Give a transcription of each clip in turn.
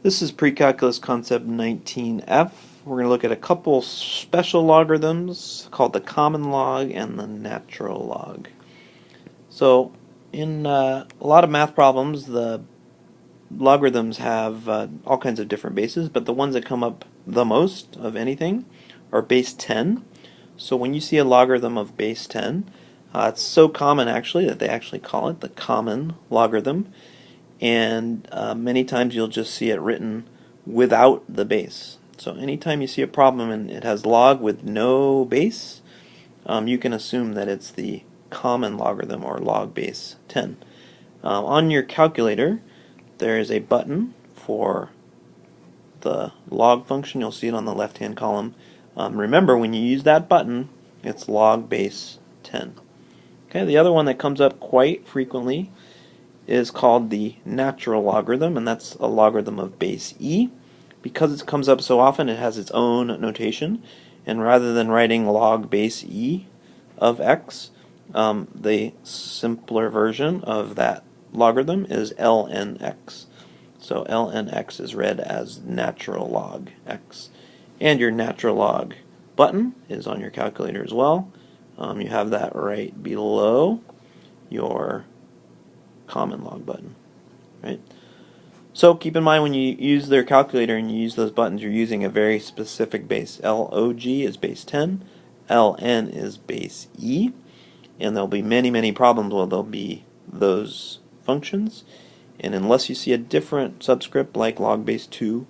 This is Pre-Calculus Concept 19F. We're going to look at a couple special logarithms called the common log and the natural log. So in a lot of math problems, the logarithms have all kinds of different bases, but the ones that come up the most of anything are base 10. So when you see a logarithm of base 10, it's so common actually that they actually call it the common logarithm. And many times you'll just see it written without the base. So anytime you see a problem and it has log with no base, you can assume that it's the common logarithm or log base 10. On your calculator, there is a button for the log function. You'll see it on the left-hand column. Remember, when you use that button, it's log base 10. Okay, the other one that comes up quite frequently is called the natural logarithm, and that's a logarithm of base e. Because it comes up so often, it has its own notation, and rather than writing log base e of x, the simpler version of that logarithm is lnx. So lnx is read as natural log x. And your natural log button is on your calculator as well. You have that right below your common log button, right? So keep in mind when you use their calculator and you use those buttons, you're using a very specific base. log is base 10, ln is base e, and there'll be many problems where there'll be those functions, and unless you see a different subscript like log base 2,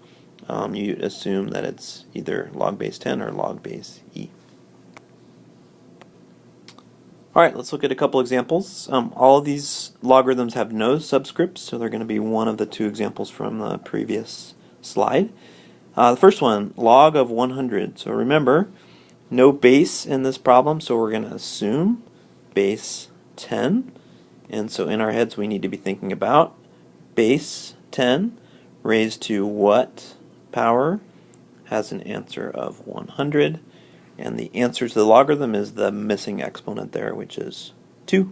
you assume that it's either log base 10 or log base e. Alright, let's look at a couple examples. All of these logarithms have no subscripts, so they're going to be one of the two examples from the previous slide. The first one, log of 100. So remember, no base in this problem, so we're going to assume base 10. And so in our heads we need to be thinking about base 10 raised to what power has an answer of 100. And the answer to the logarithm is the missing exponent there, which is 2.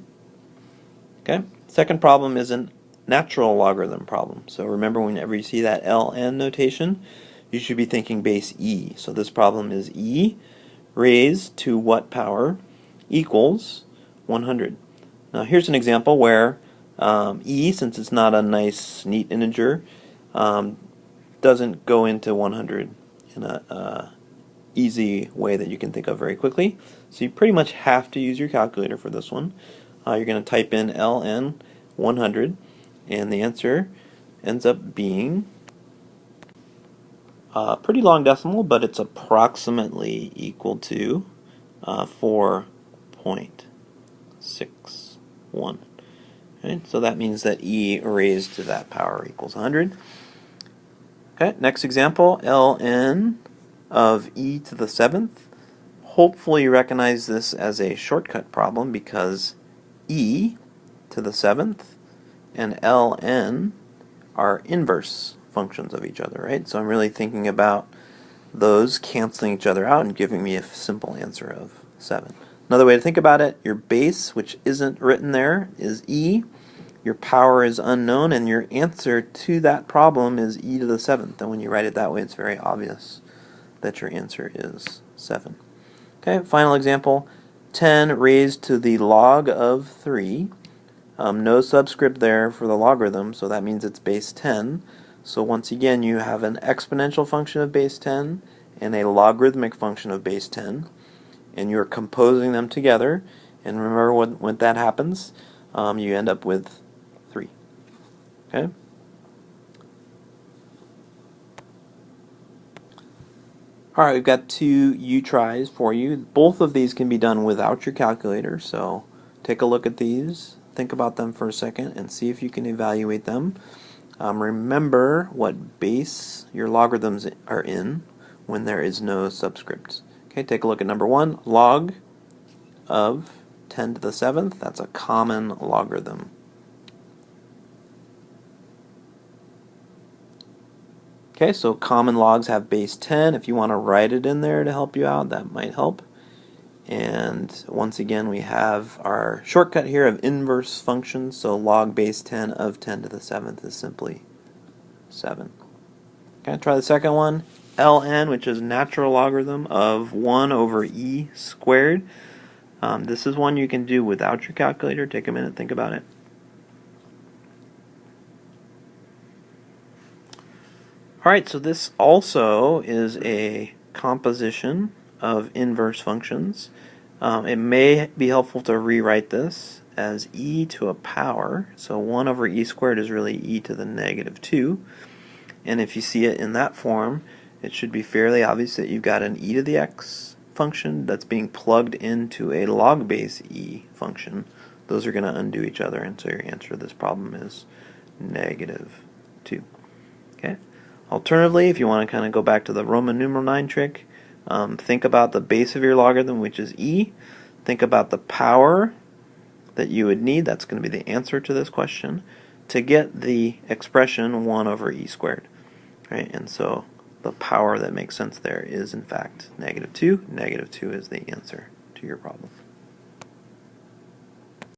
Okay. Second problem is a natural logarithm problem. So remember, whenever you see that ln notation, you should be thinking base e. So this problem is e raised to what power equals 100. Now here's an example where e, since it's not a nice, neat integer, doesn't go into 100 in a easy way that you can think of very quickly. So you pretty much have to use your calculator for this one. You're going to type in ln 100, and the answer ends up being a pretty long decimal, but it's approximately equal to 4.61. Okay, so that means that e raised to that power equals 100. Okay, next example, ln of e to the 7th. Hopefully you recognize this as a shortcut problem because e to the 7th and ln are inverse functions of each other, right? So I'm really thinking about those canceling each other out and giving me a simple answer of 7. Another way to think about it, your base, which isn't written there, is e. Your power is unknown, and your answer to that problem is e to the 7th. And when you write it that way, it's very obvious that your answer is 7. Okay, final example, 10 raised to the log of 3. No subscript there for the logarithm, so that means it's base 10. So once again, you have an exponential function of base 10 and a logarithmic function of base 10, and you're composing them together. And remember, when that happens, you end up with 3. Okay? Alright, we've got 2 U-tries for you. Both of these can be done without your calculator, so take a look at these, think about them for a second, and see if you can evaluate them. Remember what base your logarithms are in when there is no subscripts. Okay, take a look at number 1, log of 10 to the 7th. That's a common logarithm. Okay, so common logs have base 10. If you want to write it in there to help you out, that might help. And once again, we have our shortcut here of inverse functions. So log base 10 of 10 to the 7th is simply 7. Okay, try the second one. ln, which is natural logarithm of 1 over e squared. This is one you can do without your calculator. Take a minute, think about it. Alright, so this also is a composition of inverse functions. It may be helpful to rewrite this as e to a power. So 1 over e squared is really e to the negative 2. And if you see it in that form, it should be fairly obvious that you've got an e to the x function that's being plugged into a log base e function. Those are going to undo each other, and so your answer to this problem is negative 2. Okay. Alternatively, if you want to kind of go back to the Roman numeral 9 trick, think about the base of your logarithm, which is e. Think about the power that you would need, that's going to be the answer to this question, to get the expression 1 over e squared. Right? And so the power that makes sense there is in fact negative 2. Negative 2 is the answer to your problem.